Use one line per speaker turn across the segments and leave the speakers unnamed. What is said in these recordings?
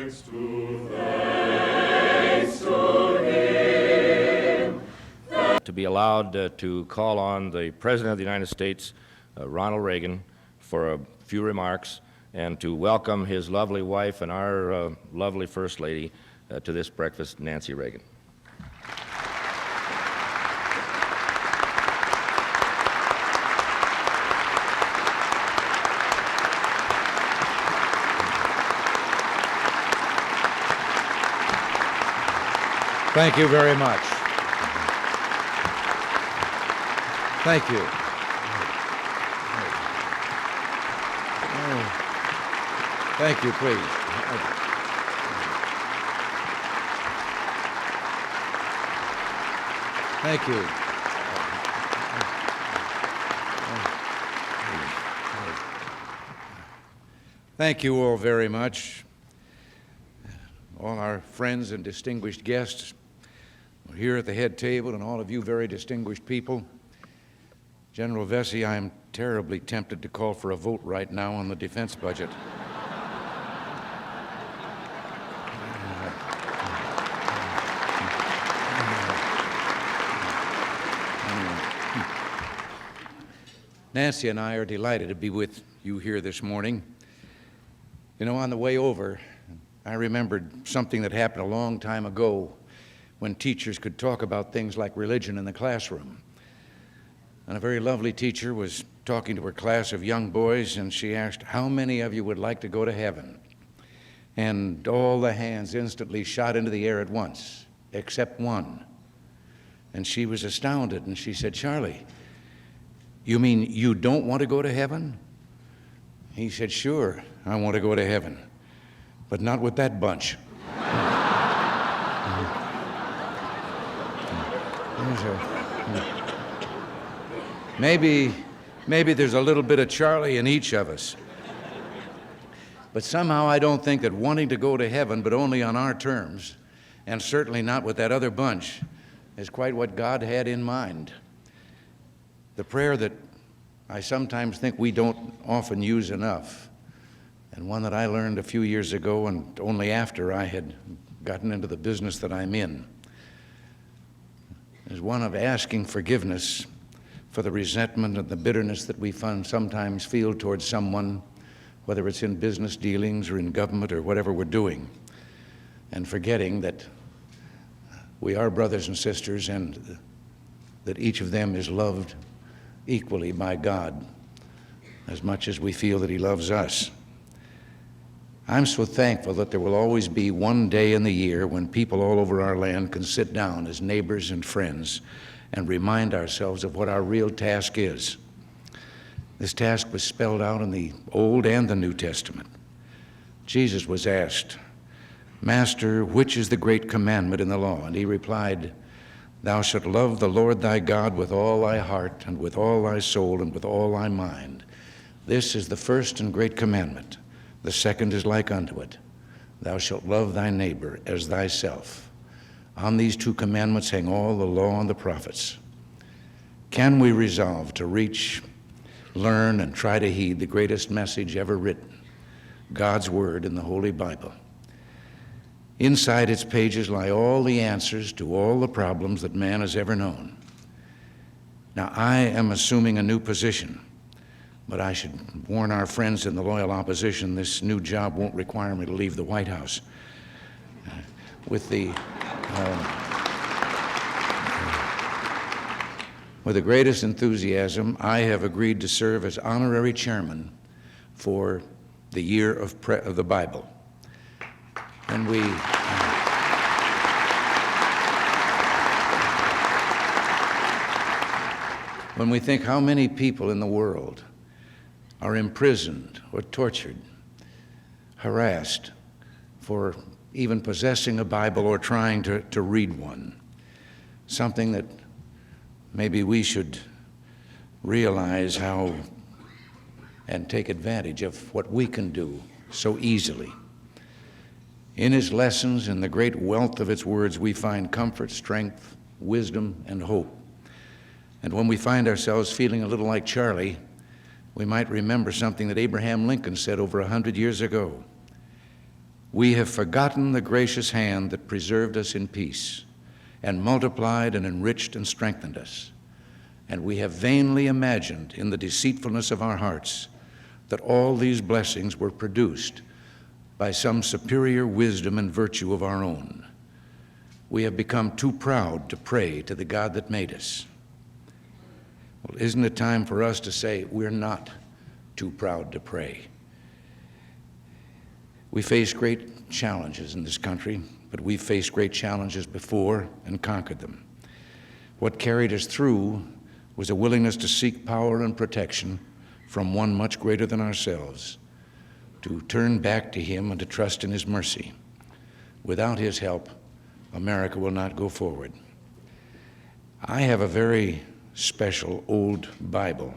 To be allowed to call on the President of the United States, Ronald Reagan, for a few remarks, and to welcome his lovely wife and our lovely First Lady to this breakfast, Nancy Reagan.
Thank you very much. Thank you. Thank you, please. Thank you. Thank you all very much. All our friends and distinguished guests here at the head table, and all of you very distinguished people. General Vesey, I am terribly tempted to call for a vote right now on the defense budget. Nancy and I are delighted to be with you here this morning. You know, on the way over, I remembered something that happened a long time ago when teachers could talk about things like religion in the classroom. And a very lovely teacher was talking to her class of young boys, and she asked, "How many of you would like to go to heaven?" And all the hands instantly shot into the air at once, except one. And she was astounded, and she said, "Charlie, you mean you don't want to go to heaven?" He said, "Sure, I want to go to heaven, but not with that bunch." Maybe there's a little bit of Charlie in each of us. But somehow I don't think that wanting to go to heaven, but only on our terms, and certainly not with that other bunch, is quite what God had in mind. The prayer that I sometimes think we don't often use enough, and one that I learned a few years ago, and only after I had gotten into the business that I'm in, is one of asking forgiveness for the resentment and the bitterness that we sometimes feel towards someone, whether it's in business dealings or in government or whatever we're doing, and forgetting that we are brothers and sisters and that each of them is loved equally by God as much as we feel that He loves us. I'm so thankful that there will always be one day in the year when people all over our land can sit down as neighbors and friends and remind ourselves of what our real task is. This task was spelled out in the Old and the New Testament. Jesus was asked, "Master, which is the great commandment in the law?" And He replied, "Thou shalt love the Lord thy God with all thy heart and with all thy soul and with all thy mind. This is the first and great commandment. The second is like unto it. Thou shalt love thy neighbor as thyself. On these two commandments hang all the law and the prophets." Can we resolve to reach, learn, and try to heed the greatest message ever written, God's Word in the Holy Bible? Inside its pages lie all the answers to all the problems that man has ever known. Now, I am assuming a new position, but I should warn our friends in the loyal opposition, this new job won't require me to leave the White House. With the greatest enthusiasm, I have agreed to serve as honorary chairman for the year of the Bible. And when we think how many people in the world are imprisoned or tortured, harassed for even possessing a Bible or trying to read one, something that maybe we should realize how and take advantage of what we can do so easily. In His lessons, in the great wealth of its words, we find comfort, strength, wisdom, and hope. And when we find ourselves feeling a little like Charlie, we might remember something that Abraham Lincoln said over 100 years ago. we have forgotten the gracious hand that preserved us in peace and multiplied and enriched and strengthened us. And we have vainly imagined in the deceitfulness of our hearts that all these blessings were produced by some superior wisdom and virtue of our own. We have become too proud to pray to the God that made us. Well, isn't it time for us to say we're not too proud to pray? We face great challenges in this country, but we've faced great challenges before and conquered them. What carried us through was a willingness to seek power and protection from one much greater than ourselves, to turn back to Him and to trust in His mercy. Without His help, America will not go forward. I have a very special old Bible,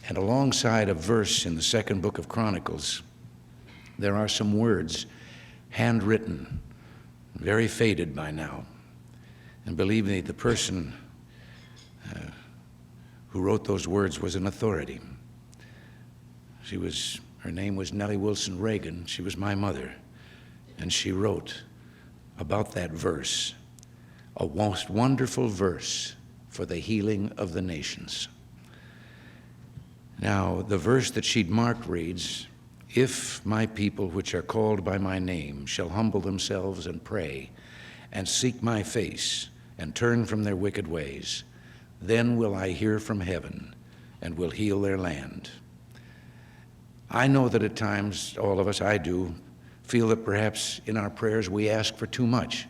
and alongside a verse in the second book of Chronicles, there are some words handwritten, very faded by now. And believe me, the person who wrote those words was an authority. Her name was Nellie Wilson Reagan. She was my mother. And she wrote about that verse, a most wonderful verse for the healing of the nations. Now, the verse that she'd marked reads, "If my people which are called by my name shall humble themselves and pray and seek my face and turn from their wicked ways, then will I hear from heaven and will heal their land." I know that at times, all of us, I do, feel that perhaps in our prayers we ask for too much.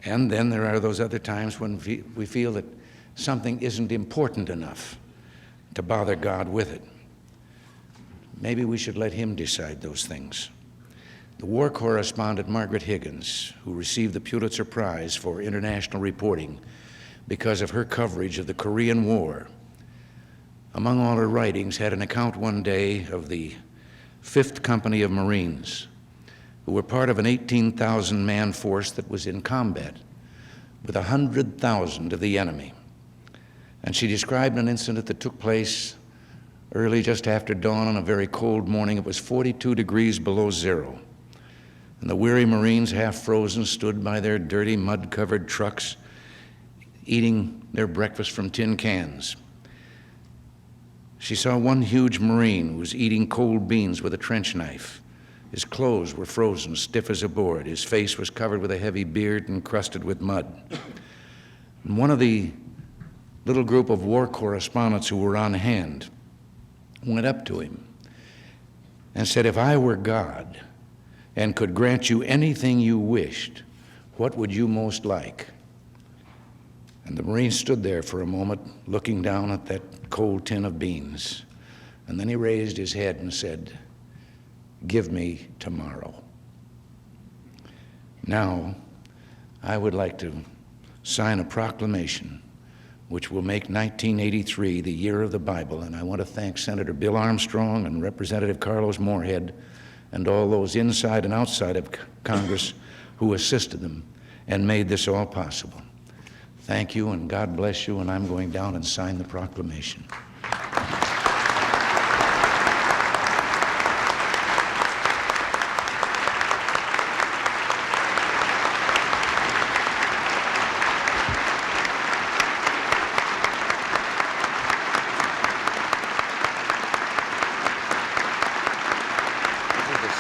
And then there are those other times when we feel that something isn't important enough to bother God with it. Maybe we should let Him decide those things. The war correspondent Margaret Higgins, who received the Pulitzer Prize for international reporting because of her coverage of the Korean War, among all her writings, had an account one day of the 5th Company of Marines, who were part of an 18,000-man force that was in combat with 100,000 of the enemy. And she described an incident that took place early, just after dawn on a very cold morning. It was 42 degrees below zero. And the weary Marines, half frozen, stood by their dirty, mud-covered trucks, eating their breakfast from tin cans. She saw one huge Marine who was eating cold beans with a trench knife. His clothes were frozen, stiff as a board. His face was covered with a heavy beard and crusted with mud. And one of the little group of war correspondents who were on hand went up to him and said, "If I were God and could grant you anything you wished, what would you most like?" And the Marine stood there for a moment, looking down at that cold tin of beans. And then he raised his head and said, "Give me tomorrow." Now, I would like to sign a proclamation which will make 1983 the year of the Bible. And I want to thank Senator Bill Armstrong and Representative Carlos Moorhead and all those inside and outside of Congress who assisted them and made this all possible. Thank you, and God bless you, and I'm going down and sign the proclamation.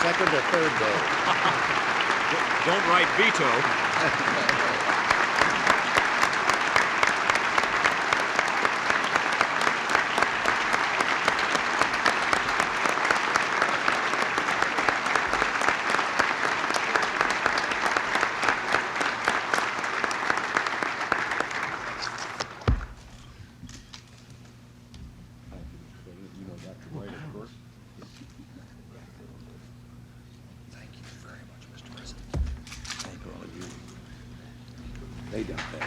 Second or third day.
Don't write veto.
They done that.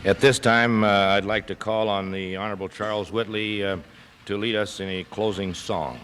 At this time, I'd like to call on the Honorable Charles Whitley to lead us in a closing song.